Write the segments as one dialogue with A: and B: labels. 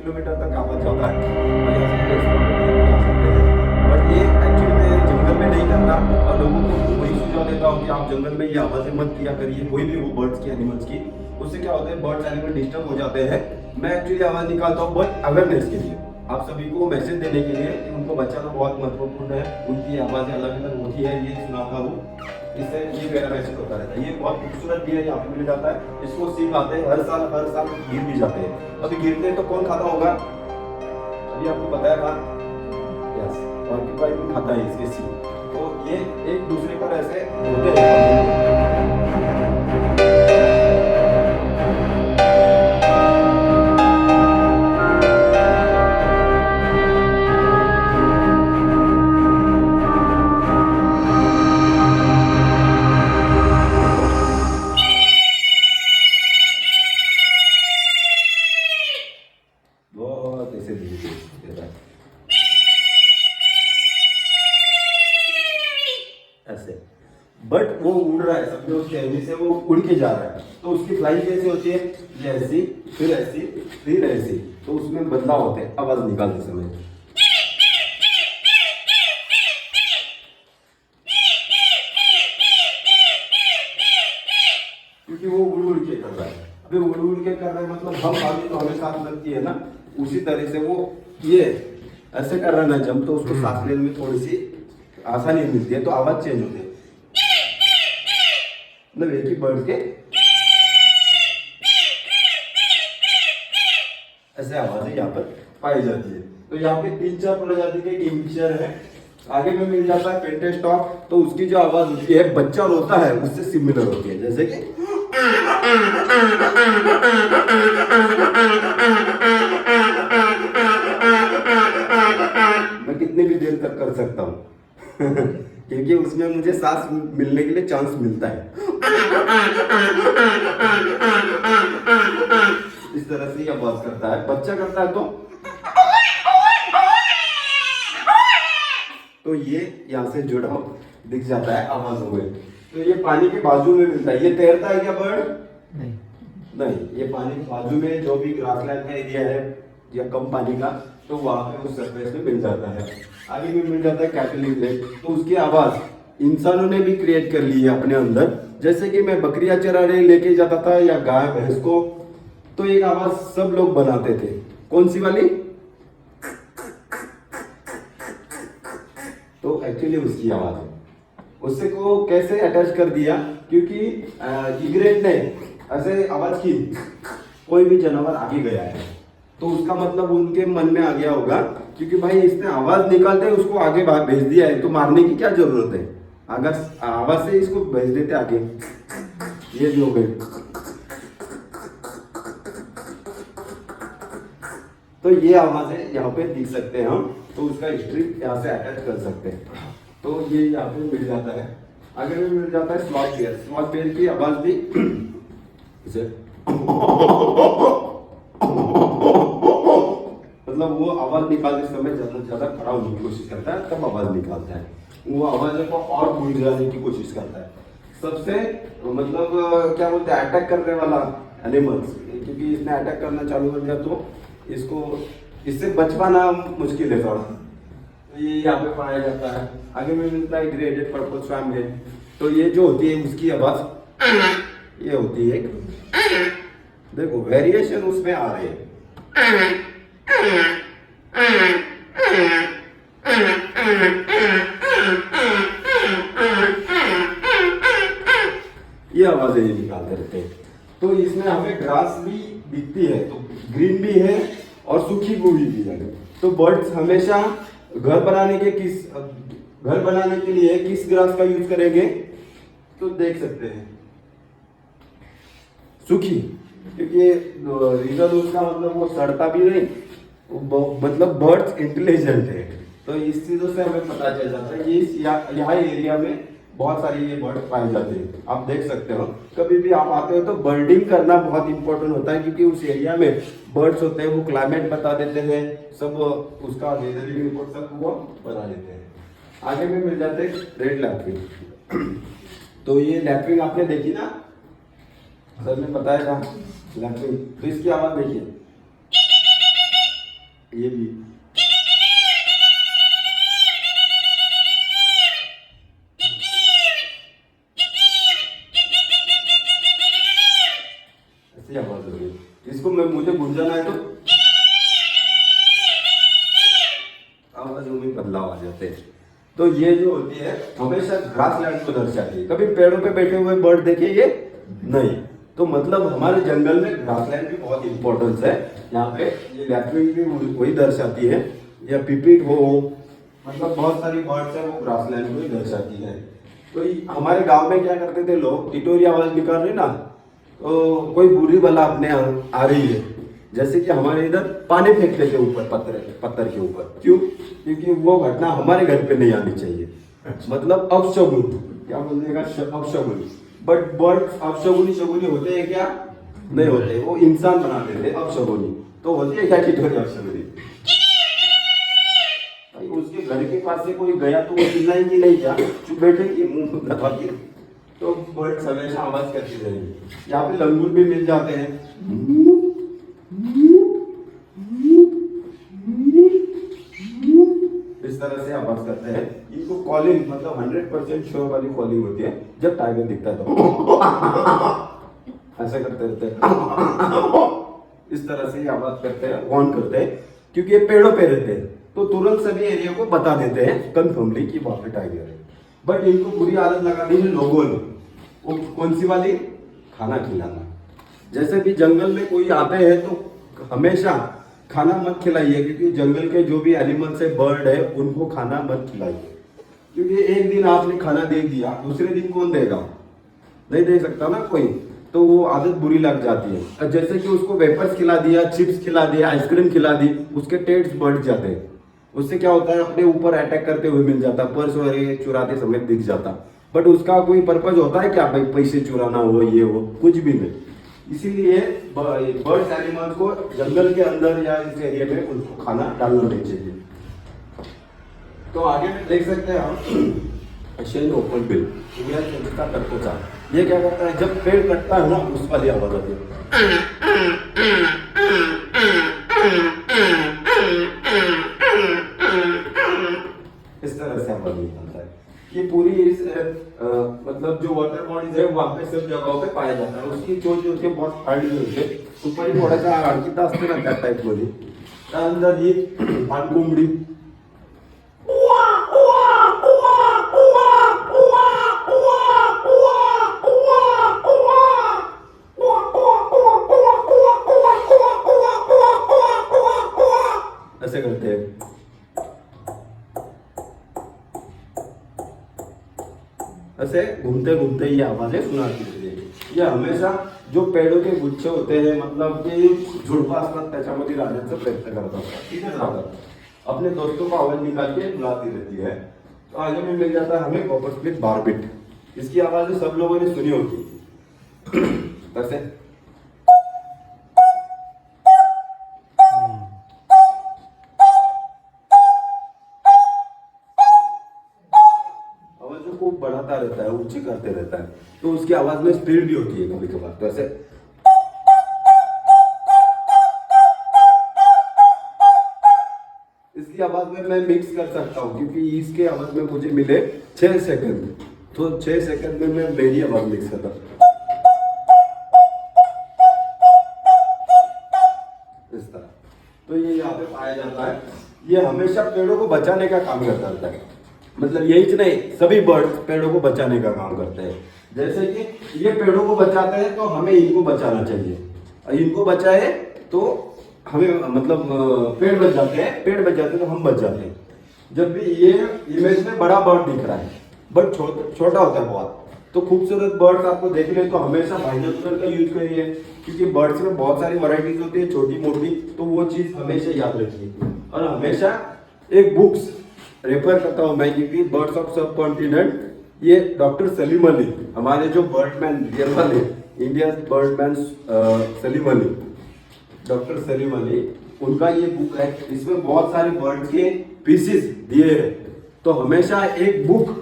A: Kilometre तक आवाज जाता है और यहाँ से एक्सप्लोर करके आ सकते हैं। बट ये एक्चुअली में जंगल में नहीं करता और लोगों को वही सुझाव देता हूँ कि आप जंगल में ये आवाजें मत किया करिए, कोई भी वो बर्ड्स की एनिमल्स की। उससे क्या होता है, बर्ड्स एनिमल डिस्टर्ब हो जाते हैं। मैं एक्चुअली आवाज निकालता हूँ बट अवेयरनेस के लिए, आप सभी को मैसेज देने के लिए कि उनको बचाना बहुत महत्वपूर्ण है। उनकी आवाजें अलग अलग होती है, ये सुनाता हूँ, इससे ये मेरा मैसेज होता रहता है। ये बहुत खूबसूरत भी है, यहाँ पे मिल जाता है। इसको सीख आते हैं, हर साल गिर भी जाते हैं। अभी गिरते हैं तो कौन खाता होगा, अभी आपको बताया था, यस, ऑर्किड खाता है इसके सीख। तो ये एक दूसरे पर ऐसे होते हैं। बहुत ऐसे धीरे धीरे ऐसे, बट वो उड़ रहा है, समझो उसके एवरी से वो उड़ के जा रहा है। तो उसकी फ्लाइंग कैसे होती है, ये ऐसी, फिर ऐसी, फिर ऐसी। तो उसमें बदलाव होते हैं आवाज निकालते समय। क्योंकि वो उड़ उड़ के कर रहा है। अभी उड़ उड़ के कर रहा है मतलब हम आगे तो हमें साथ लगती है ना, उसी तरह से वो ये ऐसे कर रहा है ना जब, तो उसको सांस लेने में थोड़ी सी आसानी मिलती है, तो आवाज चेंज होती है। मतलब एक ही बर्ड के ऐसे आवाजें यहाँ पर पाई जाती है। तो यहाँ पे 3-4 प्रजाति के किंगफिशर है। आगे में मिल जाता है पेंटेस्टॉक, तो उसकी जो आवाज होती है बच्चा रोता है उससे सिमिलर होती है, जैसे कि मैं कितनी भी देर तक कर सकता हूँ क्योंकि उसमें मुझे सांस मिलने के लिए चांस मिलता है। इस तरह से आवाज करता है, बच्चा करता है तो ये यहाँ से जुड़ाव दिख जाता है आवाजों में। तो ये पानी के बाजू में मिलता है। ये तैरता है क्या बर्ड? नहीं, ये पानी के बाजू में जो भी ग्रासलैंड का एरिया है या कम पानी का, तो वहां पे उस सरफेस में मिल जाता है। आगे में मिल जाता है कैटलिंग लेक, तो उसकी आवाज इंसानों ने भी क्रिएट कर ली है अपने अंदर। जैसे कि मैं बकरियां चराने लेके जाता था या गाय भैंस को, तो एक आवाज सब लोग बनाते थे। कौन सी वाली? तो एक्चुअली उसकी आवाज है। उससे को कैसे अटैच कर दिया, क्योंकि इग्रेट ने ऐसे आवाज की, कोई भी जानवर आगे गया है तो उसका मतलब उनके मन में आ गया होगा, क्योंकि भाई इसने आवाज निकालते उसको आगे भेज दिया है, तो मारने की क्या जरूरत है, अगर आवाज से इसको भेज देते आगे। ये भी हो गए। तो ये आवाजें यहाँ पे दिख सकते हैं हम, तो उसका हिस्ट्री यहाँ से अटैच कर सकते हैं। तो ये यहाँ पे मिल जाता है। आगे में मिल जाता है स्लॉथ बेयर। स्लॉथ बेयर की आवाज भी इसे मतलब वो आवाज निकालते समय ज्यादा खड़ा होने की कोशिश करता है, तब आवाज निकालता है। वो आवाज को और भूल जाने की कोशिश करता है। सबसे मतलब क्या बोलते हैं, अटैक करने वाला एनिमल्स, क्योंकि इसने अटैक करना चालू कर दिया तो इससे बच पाना मुश्किल है थोड़ा। तो ये यहाँ पे पाया जाता है। आगे में मिलता है ग्रेडेड पर्पल स्वैम है। तो ये जो होती है उसकी आवाज ये होती है, देखो वेरिएशन उसमें आ रहे हैं। ये आवाजें ये निकालते रहते हैं। तो इसमें हमें ग्रास भी दिखती है, तो ग्रीन भी है और सूखी हुई भी है। तो बर्ड्स हमेशा घर बनाने के लिए किस ग्रास का यूज करेंगे, तो देख सकते हैं सूखी, क्योंकि रीजन उसका मतलब वो सड़ता भी नहीं, मतलब बर्ड्स इंटेलिजेंट है। तो इस चीजों से हमें पता चल जाता है। ये यहाँ एरिया में बहुत सारी ये बर्ड पाए जाते हैं, आप देख सकते हो। कभी भी आप आते हो तो बर्डिंग करना बहुत इंपॉर्टेंट होता है, क्योंकि उस एरिया में बर्ड्स होते हैं, वो क्लाइमेट बता देते हैं, सब उसका वेदर रिपोर्ट सब वो बता देते हैं। आगे में मिल जाते हैं रेड लैपिंग। तो ये लैपिंग आपने देखी ना, सर ने बताया था लैपिंग। तो इसकी आवाज देखिए, ये भी ऐसी आवाज हो रही है। इसको मैं मुझे गुंजाना है तो आवाजों में बदलाव आ जाते हैं। तो ये जो होती है हमेशा ग्रासलैंड को दर्शाती है। कभी पेड़ों पे बैठे हुए बर्ड देखे ये नहीं। तो मतलब हमारे जंगल में ग्रासलैंड की बहुत इंपॉर्टेंस है। यहाँ पे ये लैपविंग भी वही दर्शाती है, या पिपिट हो, मतलब बहुत सारी बर्ड्स है वो ग्रासलैंड को ही दर्शाती है। तो हमारे गांव में क्या करते थे लोग, टिटोरी आवाज निकाल रहे ना, तो कोई बुरी बला अपने आ रही है, जैसे कि हमारे इधर पानी फेंकते थे ऊपर पत्थर के ऊपर। क्यों? क्योंकि वो घटना हमारे घर पे नहीं आनी चाहिए। मतलब अपशगुन, क्या बोलने का, अपशगुन। बट बर्ड अपशगुनी शगुनी होते हैं क्या? नहीं होते, वो इंसान बना देते अपशगुनी। तो होती है क्या टिटोरी अपशगुनी? भाई उसके घर के पास से कोई गया तो वो चिल्लाएंगी नहीं क्या? चुप बैठेंगे मुंह दबा के। तो बर्ड्स हमेशा आवाज करती रहेंगी। यहाँ पे लंगूर भी मिल जाते हैं, इस तरह से आवाज करते हैं। इनको कॉलिंग मतलब 100% श्योर वाली कॉलिंग होती है। जब टाइगर दिखता है तो ऐसे करते रहते हैं, इस तरह से आवाज करते हैं, वार्न करते हैं। क्योंकि ये पेड़ों पे रहते हैं तो तुरंत सभी एरिया को बता देते हैं कंफर्मली कि वहां पे टाइगर है। बट इनको बुरी आदत लगा दी है लोगों ने। वो कौन सी वाली? खाना खिलाना। जैसे भी जंगल में कोई आते हैं तो हमेशा खाना मत खिलाइए, क्योंकि जंगल के जो भी एनिमल्स है, बर्ड है, उनको खाना मत खिलाइए। क्योंकि एक दिन आपने खाना दे दिया, दूसरे दिन कौन देगा? नहीं दे सकता ना कोई। तो वो आदत बुरी लग जाती है। जैसे कि उसको वेपर्स खिला दिया, चिप्स खिला दिया, आइसक्रीम खिला दी, उसके टेस्ट बढ़ जाते हैं। उससे क्या होता है, अपने ऊपर अटैक करते हुए मिल जाता, पर्स वगैरह चुराते समय दिख जाता। बट उसका कोई पर्पज होता है क्या? भाई पैसे चुराना हो, ये हो, कुछ भी नहीं। इसीलिए बर्ड्स एनिमल्स को जंगल के अंदर या इस एरिया में उनको खाना डालना नहीं चाहिए। तो आगे में देख सकते हैं हम शेन ओपन बिल करता। ये क्या करता है, जब पेड़ कटता है ना, उस वाली आवाज आती है। इस तरह से आवाज निकलता है। ये पूरी इस मतलब जो वाटर बॉडीज है वहां पे सब जगहों पे पाया जाता है। उसकी चोच जो होती है बहुत हार्ड होती है, ऊपर ही थोडासा अडकिता असते ना, त्या टाइप मध्ये। त्यानंतर ही पानकोंबडी, ऐसे करते हैं। ऐसे घूमते घूमते ये आवाजें सुनाती रहती है। ये हमेशा जो पेड़ों के गुच्छे होते हैं, मतलब कि झुडपं असतात त्याच्यामध्ये राहण्याचा प्रयत्न करत असतात, तिथे राहतात, अपने दोस्तों को आवाज निकाल के बुलाती रहती है। तो आगे में मिल जाता है हमें कॉपरस्प्लिट बारबिट। इसकी आवाज सब लोगों ने सुनी होगी। वैसे खूब बढ़ाता रहता है, ऊंची करते रहता है, तो उसकी आवाज में स्पीड भी होती है कभी कभार। तो ऐसे इसकी आवाज में मैं मिक्स कर सकता हूँ, क्योंकि इसके आवाज में मुझे मिले 6 सेकंड, तो 6 सेकंड में मैं मेरी आवाज मिक्स करता हूँ इस तरह। तो ये यहाँ पे पाया जाता है। ये हमेशा पेड़ों को बचाने का काम करता है। मतलब यही नहीं, सभी बर्ड्स पेड़ों को बचाने का काम करते हैं। जैसे कि ये पेड़ों को बचाते हैं तो हमें इनको बचाना चाहिए। इनको बचाए तो हमें मतलब पेड़ बच जाते हैं, पेड़ बच जाते हैं तो हम बच जाते हैं। जब भी ये इमेज में बड़ा बर्ड दिख रहा है, बट छोटा होता है बहुत, तो खूबसूरत बर्ड्स आपको देखने तो हमेशा बाइनोकुलर का यूज करिए, क्योंकि बर्ड्स में बहुत सारी वैरायटीज होती है, छोटी मोटी, तो वो चीज हमेशा याद रखिए। और हमेशा एक बुक्स रेफर करता हूं मैं, क्योंकि बर्ड्स ऑफ सब कॉन्टिनेंट, ये डॉक्टर सलीम अली, हमारे जो बर्डमैन रियल वाले, India Birdman Salim Ali, doctor Salim Ali, उनका ये बुक है। इसमें बहुत सारे बर्ड्स के पीसेस दिए हैं। तो हमेशा एक बुक,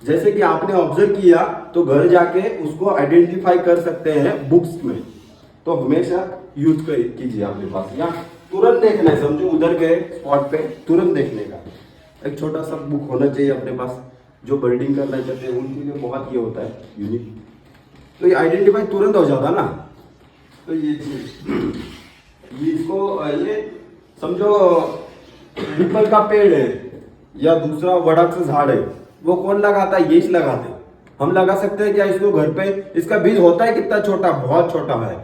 A: जैसे कि आपने ऑब्जर्व किया तो घर जाके उसको आइडेंटिफाई कर सकते हैं बुक्स में, तो हमेशा यूज कीजिए अपने पास। या तुरंत देखना है, समझो उधर गए स्पॉट पे तुरंत देखने का एक छोटा सा बुक होना चाहिए अपने पास। जो बर्डिंग करना चाहते हैं उनके लिए बहुत ये होता है यूनिक, तो ये आइडेंटिफाई तुरंत हो जाता ना। तो ये चीज इसको ये समझो पीपल का पेड़ है या दूसरा वड़क से झाड़ है, वो कौन लगाता है? यही लगाते हैं। हम लगा सकते हैं क्या इसको घर पे? इसका बीज होता है कितना छोटा, बहुत छोटा है।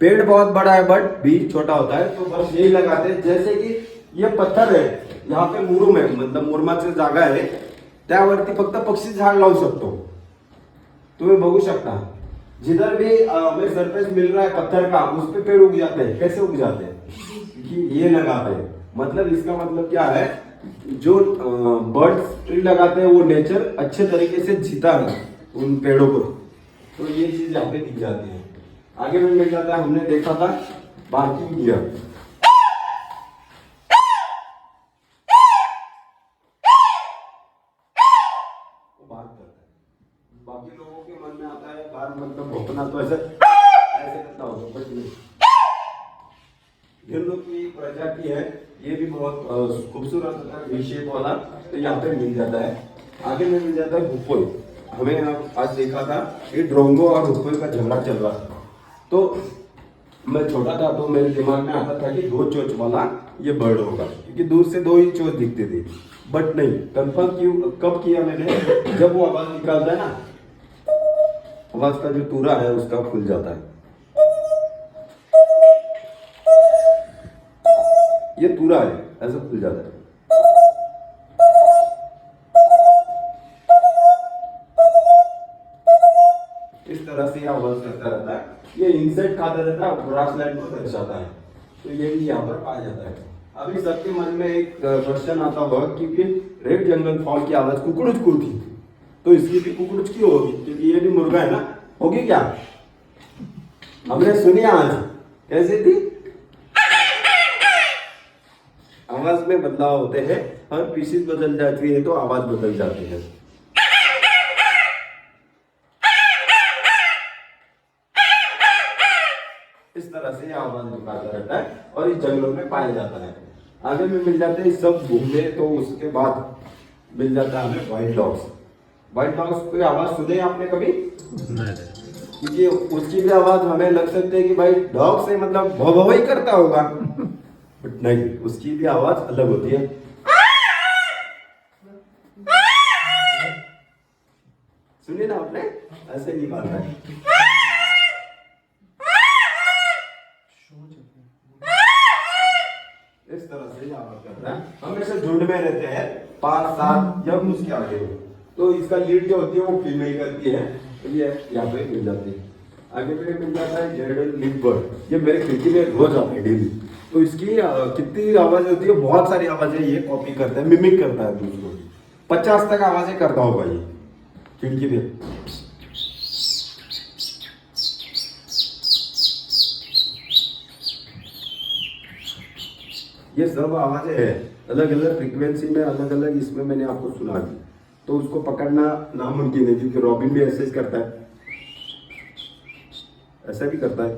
A: पेड़ बहुत बड़ा है बट बीज छोटा होता है, तो बस यही लगाते हैं। जैसे कि ये पत्थर है, यहाँ पे मुरुम है, मतलब मुरमाची जागा आहे, त्यावरती फक्त पक्षी झाड लावू शकतो। तुम्ही बघू शकता जिधर भी हमें सरफेस मिल रहा है पत्थर का, उस पे पेड़ उग जाते हैं। कैसे उग जाते हैं? क्योंकि ये लगाते हैं। मतलब इसका मतलब क्या है, जो बर्ड्स ट्री लगाते हैं वो नेचर अच्छे तरीके से जीता है उन पेड़ों को। तो ये चीज यहाँ पे दिख जाती है। आगे में मिल जाता है, हमने देखा था बार्किंग गियर। बात करता है, बाकी लोगों के मन में आता है बार मतलब भौंकना, तो ऐसे करता होगा, बट नहीं। इन लोग की प्रजाति है, ये भी बहुत खूबसूरत होता है, वी शेप वाला, तो यहाँ पे मिल जाता है। आगे में मिल जाता है हुपोई। हमें आज देखा था ये ड्रोंगो और हुपोई का झगड़ा चल रहा था। तो मैं छोटा था तो मेरे दिमाग में आता था कि दो चोंच वाला ये बर्ड होगा, क्योंकि दूर से दो ही चोंच दिखती थी। बट नहीं, कंफर्म क्यों कब किया मैंने, जब वो आवाज निकालता है ना, आवाज का जो तूरा है उसका खुल जाता है। ये तूरा है, ऐसा खुल जाता है। इस तरह से आवाज करता रहता है। ये इंसेक्ट खाता रहता है, ग्रासलैंड को दर्शाता है। तो ये भी यहाँ पर पाया जाता है। अभी सबके मन में एक क्वेश्चन आता होगा, क्योंकि रेड जंगल फॉल की आवाज कुकड़ुच को थी, तो इसकी भी कुकड़ुच की होगी, क्योंकि ये भी मुर्गा है ना, होगी क्या? हमने सुनी आज, कैसे थी? आवाज में बदलाव होते हैं, हर पीसीज बदल जाती है तो आवाज बदल जाती है। इस तरह से आवाज निकालता रहता है और इस जंगलों में पाया जाता है। आगे में मिल जाते हैं सब घूमने, तो उसके बाद मिल जाता है हमें वाइल्ड डॉग्स। वाइल्ड डॉग्स की आवाज सुने आपने कभी? क्योंकि उसकी भी आवाज हमें लग सकती है कि भाई डॉग से मतलब भौ ही करता होगा, बट नहीं, उसकी भी आवाज अलग होती है। सुनिए ना आपने, ऐसे निकालता है। इस तरह से आवाज करता है। हमेशा झुंड में रहते हैं, 5-7 जब उसके आगे हो, तो इसका लीड जो होती है वो फीमेल करती है, तो ये यहाँ पे मिल जाती है। आगे पे मिल जाता है जर्डन लिप बर्ड। ये मेरे खिड़की में रोज आता है डेली। तो इसकी कितनी आवाज होती है, बहुत सारी आवाजें ये कॉपी करता है, मिमिक करता है दूसरों की। 50 तक आवाजें करता होगा ये खिड़की में। ये सब आवाजें है, अलग अलग फ्रीक्वेंसी में, अलग अलग इसमें मैंने आपको सुना दी। तो उसको पकड़ना नामुमकिन है, क्योंकि रॉबिन भी ऐसे ही करता है, ऐसा भी करता है।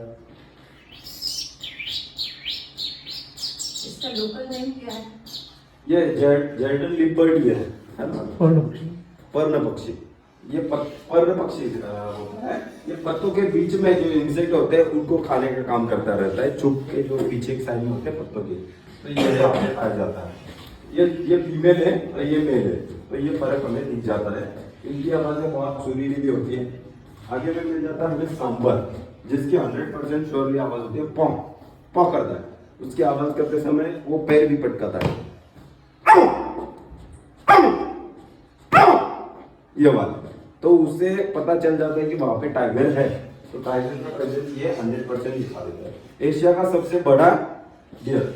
B: इसका लोकल नेम क्या है?
A: ये जर्डन लिप बर्ड ही है ना, पर्ण पक्षी। ये पर्ण पक्षी होता है। ये पत्तों के बीच में जो इंसेक्ट होते हैं उनको खाने का काम करता रहता है, छुप के जो पीछे के साइड में होते हैं पत्तों के। तो ये आपने पाया जाता है। ये फीमेल है और ये मेल है, तो ये फर्क हमें दिख जाता है। इनकी आवाजें बहुत सुरीली भी होती है। आगे में मिल जाता है हमें सांबर, जिसकी 100% श्योरली आवाज होती है, पॉ पॉ करता है। उसकी आवाज करते समय वो पैर भी पटकाता है, ये वाला। तो उससे पता चल जाता है कि वहां पे टाइगर है। तो टाइगर का प्रेजेंस ये 100% दिखा देता है। एशिया का सबसे बड़ा डियर,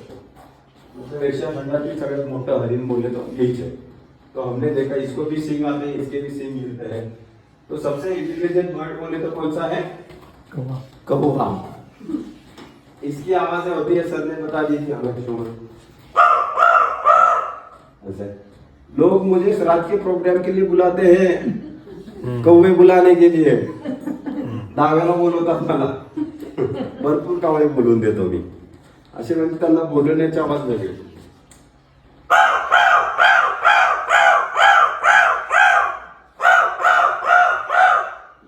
A: मतलब एशिया खंडातील सगळ्यात मोठं हरिण बोले तो यही है। तो हमने देखा इसको भी सिंग आते हैं, इसके भी सिंग मिलते हैं। तो सबसे इंटेलिजेंट बर्ड बोले तो कौन सा है? कौवा। इसकी आवाजें होती है, सर ने बता दी थी हमें शो में। ऐसे लोग मुझे श्राद्ध के प्रोग्राम के लिए बुलाते हैं, कौवे बुलाने के लिए। दहाव्याला बोलवतात मला, भरपूर कावळे बोलून देतो मी। असे म्हणजे त्यांना बोलण्याचा आवाज वेगळे.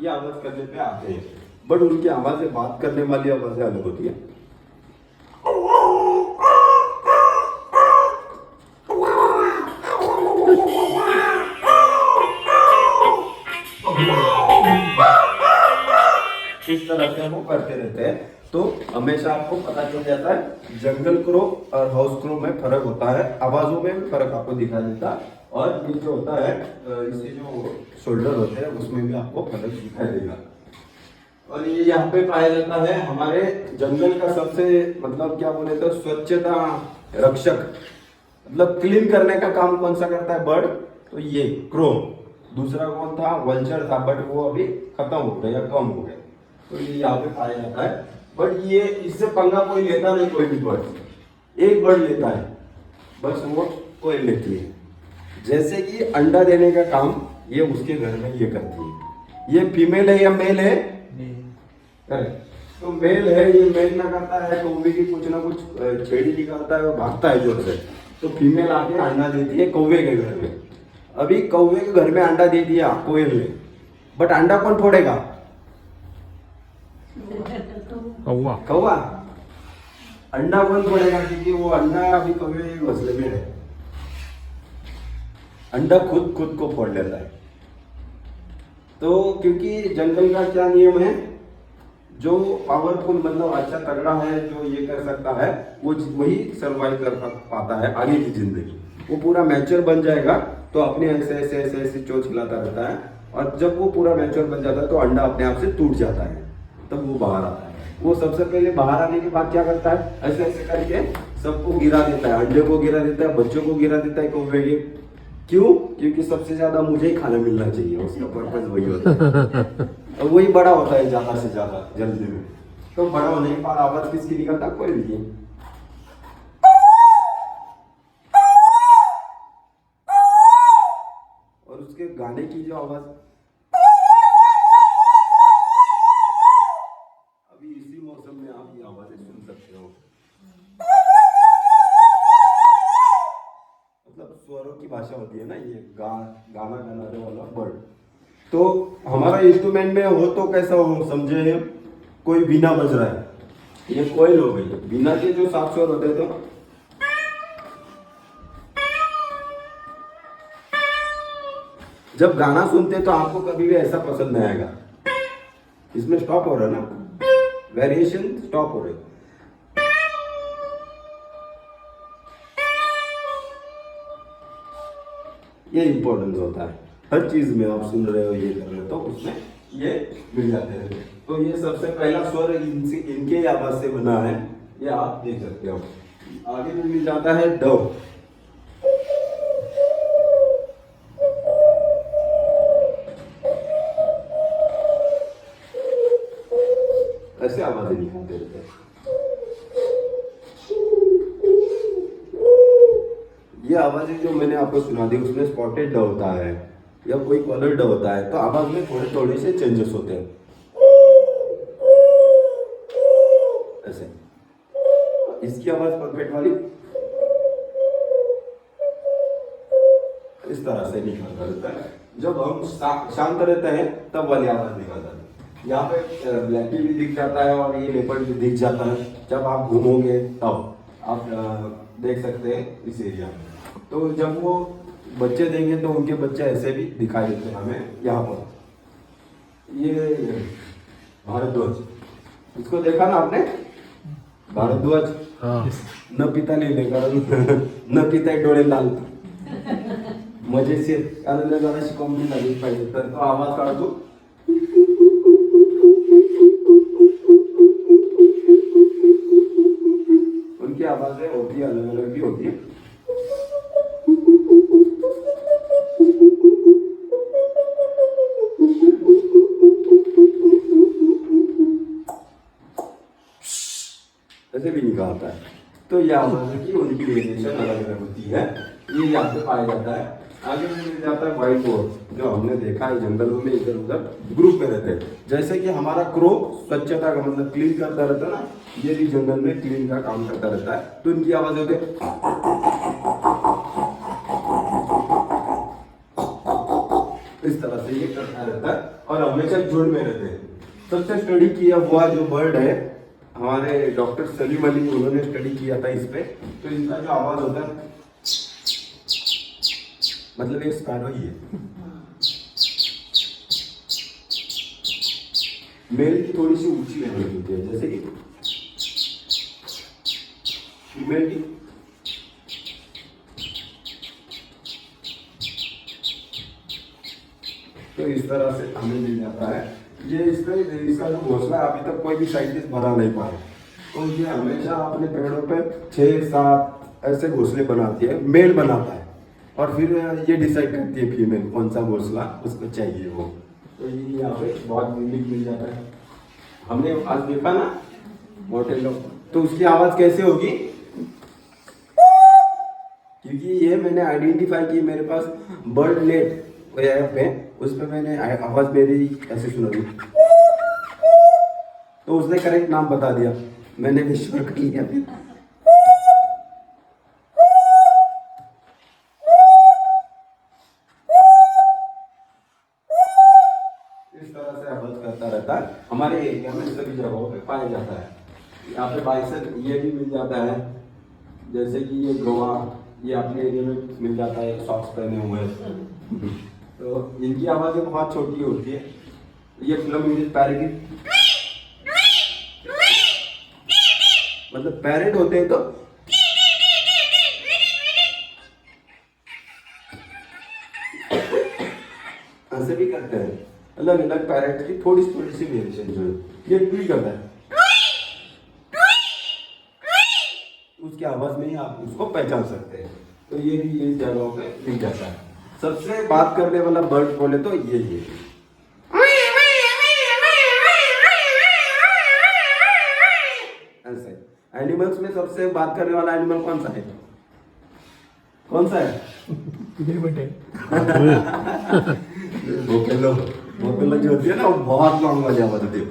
A: ये आवाज करने पे आते हैं, बट उनकी आवाजें बात करने वाली आवाजें अलग होती है. इस तरह से वो करते रहते हैं. तो हमेशा आपको पता चल जाता है जंगल क्रो और हाउस क्रो में फर्क होता है, आवाजों में भी फर्क आपको दिखाई देता है. और ये जो होता है इसके जो शोल्डर होते हैं उसमें भी आपको फर्क दिखाई देगा. और ये यहाँ पे पाया जाता है हमारे जंगल का सबसे मतलब क्या बोले तो स्वच्छता रक्षक, मतलब क्लीन करने का काम कौन सा करता है बर्ड, तो ये क्रो. दूसरा कौन था, वल्चर था, बट वो अभी खत्म हो गया या कम हो गया. तो ये यहाँ पे पाया जाता है. बट ये इससे पंगा कोई लेता नहीं, कोई भी बर्ड. एक बर्ड लेता है बस, वो कोई लेती है. जैसे कि अंडा देने का काम ये उसके घर में ये करती है. ये फीमेल है या मेल है, तो मेल है, ये मेल ना करता है कौवे की कुछ ना कुछ छेड़ी निकालता है और भागता है जोर से. तो फीमेल आके अंडा देती है कौवे के घर में. अभी कौवे के घर में अंडा दे दिया कोयल ने, बट अंडा कौन फोड़ेगा, कौवा. अंडा कौन फोड़ेगा, क्योंकि वो अंडा अभी कौवे के घोंसले में है. अंडा खुद को फोड़ लेता है. तो क्योंकि जंगल का क्या नियम है, जो पावरफुल मतलब अच्छा तगड़ा है, जो ये कर सकता है, वो वही सरवाइव कर पाता है आगे की जिंदगी. वो पूरा मैच्योर बन जाएगा तो अपने ऐसे ऐसे ऐसे ऐसे चोंच हिलाता रहता है. और जब वो पूरा मैच्योर बन जाता है तो अंडा अपने आप से टूट जाता है, तब वो बाहर आता है. वो सबसे पहले बाहर आने के बाद क्या करता है, ऐसे ऐसे करके सबको गिरा देता है, अंडे को गिरा देता है, बच्चों को गिरा देता है कौवे के. क्यों, क्योंकि सबसे ज्यादा मुझे ही खाना मिलना चाहिए, उसका पर्पज वही होता है. और वही बड़ा होता है ज्यादा से ज्यादा जल्दी में. तो बड़ा होने के बाद आवाज किसकी निकलता, कोई नहीं. और उसके गाने की जो आवाज अभी इसी मौसम में आप ये आवाजें सुन सकते हो. मतलब स्वरों की भाषा होती है ना, ये गाना गाने वाला बर्ड. तो हमारा इंस्ट्रूमेंट में हो तो कैसा हो, समझे, कोई बीना बज रहा है, ये कोयल हो गई. बीना के जो 7 स्वर होते हैं, तो जब गाना सुनते तो आपको कभी भी ऐसा पसंद नहीं आएगा. इसमें स्टॉप हो रहा है ना, वेरिएशन स्टॉप हो रही. ये इंपॉर्टेंस होता है हर चीज में. आप सुन रहे हो, ये कर रहे हो, तो उसमें ये मिल जाते हैं. तो ये सबसे पहला स्वर इनके आवाज से बना है, ये आप देख सकते हो. आगे में मिल जाता है डव. ऐसे आवाजें निकालते रहते हैं. ये आवाजें जो मैंने आपको सुना दी, उसमें स्पॉटेड डव होता है या कोई कलर डव होता है, तो आवाज में थोड़े थोड़े से चेंजेस होते हैं. ऐसे इसकी आवाज परफेक्ट वाली इस तरह से निकलता रहता है. जब हम शांत रहते हैं तब वाली आवाज निकलता है. यहाँ पे ब्लैकी भी दिख जाता है और ये लेपर्ड भी दिख जाता है. जब आप घूमोगे तब आप देख सकते हैं इस एरिया में. तो जब वो बच्चे देंगे तो उनके बच्चे ऐसे भी दिखाई देते हैं हमें यहाँ पर. ये भारद्वाज, इसको देखा ना आपने, भारद्वाज. न पिता लिहिले कारण न पिता डोळे लाल. मजेशीर, कारण जराशी कॉमेडी झाली पाहिजे. तर तो आवाज काढतो. उनकी आवाजें होती है, अलग अलग भी होती है. ऐसे भी निकालता है. तो ये आवाज की उनकी वेरिएशन अलग अलग होती है. ये यहाँ पे पाया जाता है. आगे में मिल जाता है व्हाइट बोर्ड, जो हमने देखा है जंगलों में इधर उधर ग्रुप में रहते हैं। जैसे कि हमारा क्रो स्वच्छता का मतलब क्लीन करता रहता है ना, ये भी जंगल में क्लीन का काम करता रहता है। तो इनकी आवाज होती है इस तरह से, ये करता रहता है और हमेशा झुंड में रहते हैं। सबसे स्टडी किया हुआ जो बर्ड है हमारे डॉक्टर सलीम अली, उन्होंने स्टडी किया था इस पे। तो इनका जो आवाज होता है मतलब एक स्पैरो ही है। मेल की थोड़ी सी ऊंची लैंग्वेज होती है, जैसे कि फीमेल की तो इस तरह से हमें मिल जाता है। ये इसका जो घोंसला अभी तक कोई भी साइंटिस्ट बना नहीं पाया। तो ये हमेशा अपने पेड़ों पे 6-7 ऐसे घोंसले बनाती है, मेल बनाता है और फिर ये डिसाइड करती है फीमेल कौन सा घोंसला उसको चाहिए वो। तो ये यहाँ पे बहुत यूनिक मिल जाता है। हमने आज देखा ना मोटेलो, तो उसकी आवाज कैसे होगी, क्योंकि ये मैंने आइडेंटिफाई की, मेरे पास बर्ड नेट ऐप है, उस पर मैंने आवाज मेरी ऐसे सुना दी, तो उसने करेक्ट नाम बता दिया, मैंने विश्वास कर लिया। इस तरह से आवाज करता रहता है, हमारे एरिया में सभी जगहों पे पाया जाता है। यहाँ पे बाइसन ये भी मिल जाता है, जैसे कि ये गोवा, ये अपने एरिया में मिल जाता है, सॉक्स पहने हुए। तो इनकी आवाजें बहुत छोटी होती है। ये फिल्म पैरेट, मतलब पैरेट होते हैं तो ऐसे भी करते हैं, अलग अलग पैरेट की थोड़ी सी वेरिएशन जो है ये भी करता है। उसकी आवाज में ही आप उसको पहचान सकते हैं। तो ये भी इस जगहों पे मिल जाता है। सबसे बात करने वाला बर्ड बोले तो ये है। ऐसे एनिमल्स में सबसे बात करने वाला एनिमल कौन सा है? कौन सा है? भोकेलो जो होती है ना, वो बहुत लॉन्ग वाली आवाज होती है।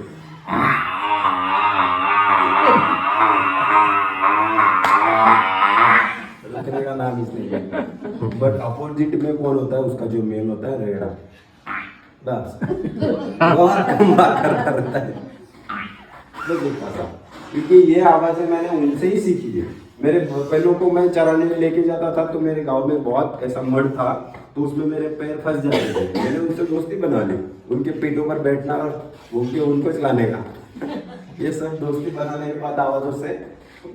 A: रखने का नाम इसलिए, बट अपोजिट में कौन होता है, उसका जो मेल होता है रेड़ा, बस बहुत कम बात करता रहता है। क्योंकि ये आवाजें मैंने उनसे ही सीखी है। मेरे पहलों को मैं चराने में लेके जाता था, तो मेरे गांव में बहुत ऐसा मड था, तो उसमें मेरे पैर फंस जाते थे। मैंने उनसे दोस्ती बना ली, उनके पेटों पर बैठना और उनको चलाने का, ये सब दोस्ती बनाने के बाद आवाजों से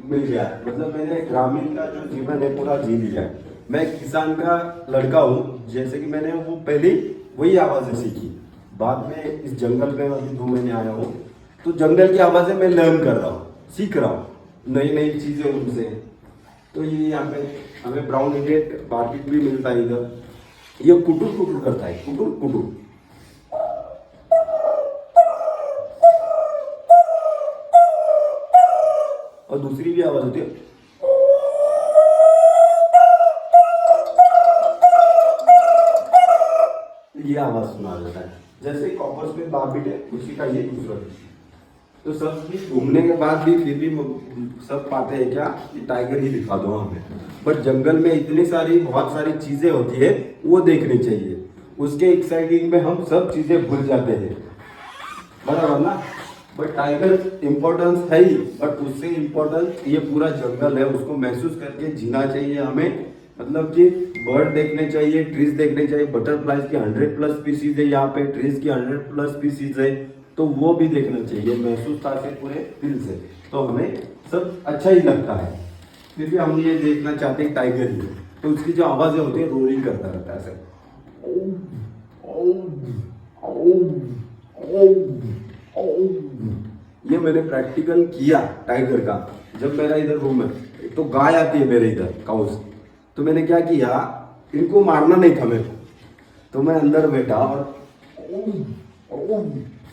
A: मिल गया। मतलब मैंने ग्रामीण का जो जीवन है पूरा जी लिया। मैं किसान का लड़का हूँ, जैसे कि मैंने वो पहले वही आवाजें सीखी। बाद में इस जंगल में अभी 2 महीने आया हूँ, तो जंगल की आवाजें मैं लर्न कर रहा हूँ, सीख रहा हूँ नई नई चीजें उनसे। तो ये यहाँ पे हमें ब्राउन हेडेड बार्बिक भी मिलता है इधर। ये कुटुर कुटुर करता है, कुटुर कुटुर। और दूसरी भी आवाज होती है, ये आवाज सुना जाता है। जैसे कॉपर्स में बार्बिट है, उसी का ये दूसरा। तो सब भी घूमने के बाद भी फिर भी सब पाते हैं क्या कि टाइगर ही दिखा दो हमें, बट जंगल में इतनी सारी बहुत सारी चीजें होती है, वो देखनी चाहिए। उसके एक्साइटिंग में हम सब चीजें भूल जाते हैं, बराबर ना। बट टाइगर इम्पोर्टेंस है ही, बट उससे इम्पोर्टेंस ये पूरा जंगल है, उसको महसूस करके जीना चाहिए हमें। मतलब कि बर्ड देखने चाहिए, ट्रीज देखने चाहिए। बटरफ्लाइज की 100+ स्पीसीज है यहाँ पे, ट्रीज की 100+ स्पीसीज है, तो वो भी देखना चाहिए महसूस था से पूरे दिल से। तो हमें सब अच्छा ही लगता है, फिर भी हम ये देखना चाहते हैं टाइगर ही। तो उसकी जो आवाजें होती है, रोलिंग करता रहता है ऐसे। ये मैंने प्रैक्टिकल किया टाइगर का। जब मेरा इधर रूम है, तो गाय आती है मेरे इधर, काउस। तो मैंने क्या किया, इनको मारना नहीं था मेरे को, तो मैं अंदर बैठा और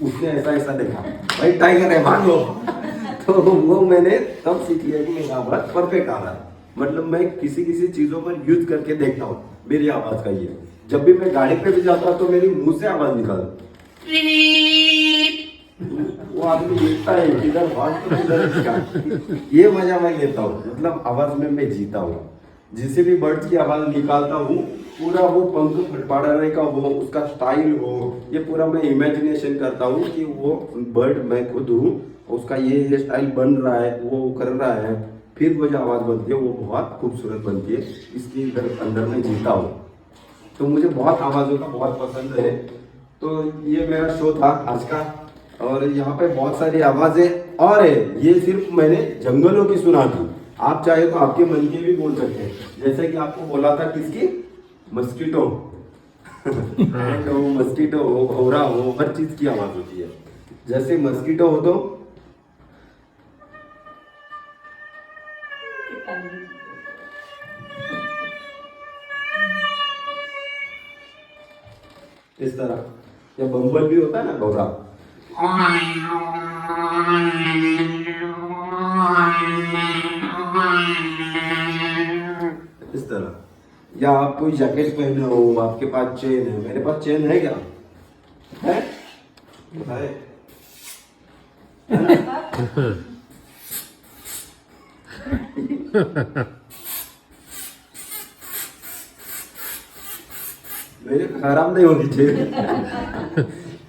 A: उसने ऐसा देखा, भाई टाइगर है भागो। तो वो मैंने तब सीख लिया कि मेरा आवाज परफेक्ट आ रहा है। मतलब मैं किसी किसी चीजों पर यूज करके देखता हूँ मेरी आवाज का ये। जब भी मैं गाड़ी पे भी जाता हूँ तो मेरी मुंह से आवाज निकालती, वो आदमी देखता है किधर भाग तो किधर इसका। ये मजा मैं लेता हूँ, मतलब आवाज में मैं जीता हूँ। जिसे भी बर्ड्स की आवाज निकालता हूँ पूरा वो पंख फड़फड़ाने का वो उसका स्टाइल हो, ये पूरा मैं इमेजिनेशन करता हूँ कि वो बर्ड मैं खुद हूँ, उसका ये स्टाइल बन रहा है, वो कर रहा है, फिर वो जो आवाज़ बनती है वो बहुत खूबसूरत बनती है। इसके इधर अंदर में जीता हूँ। तो मुझे बहुत आवाज़ों का बहुत पसंद है। तो ये मेरा शो था आज का, और यहाँ पे बहुत सारी आवाज़ें और है। ये सिर्फ मैंने जंगलों की सुना थी, आप चाहे तो आपके मन की भी बोल सकते हैं। जैसे कि आपको बोला था किसकी, मस्कीटो तो मस्कीटो हो, भौरा हो, हर चीज की आवाज होती है। जैसे मस्कीटो हो तो इस तरह, या बम्बल भी होता है ना भौरा, इस तरह। या आप कोई जैकेट पहने हो, आपके पास चेन है, मेरे पास चेन है क्या, है, है? मेरे खराब नहीं होनी चाहिए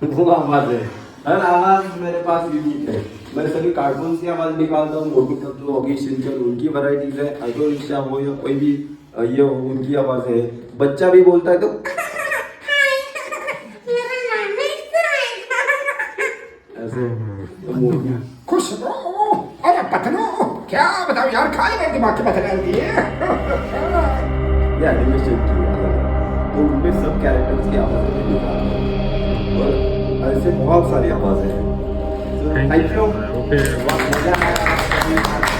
A: वो आवाज है, हर आवाज मेरे पास यूनिक है। मैं सभी कार्टून की आवाज निकालता हूँ, मोटू पतलू होगी, शिनचैन, उनकी वैरायटीज है। ऑटो रिक्शा हो या कोई भी ये हो, उनकी आवाज है। बच्चा भी बोलता है तो ऐसे तो मोटू
C: खुश रहो। अरे पतलू, क्या बताओ यार, खाली मेरे दिमाग की पत्थर डाल दिए।
A: ये एनिमेशन की आवाज है, तो उनमें सब कैरेक्टर्स की आवाजें भी निकालते हैं, और ऐसे बहुत सारी आवाजें हैं। थैंक यू, बहुत मजा आया।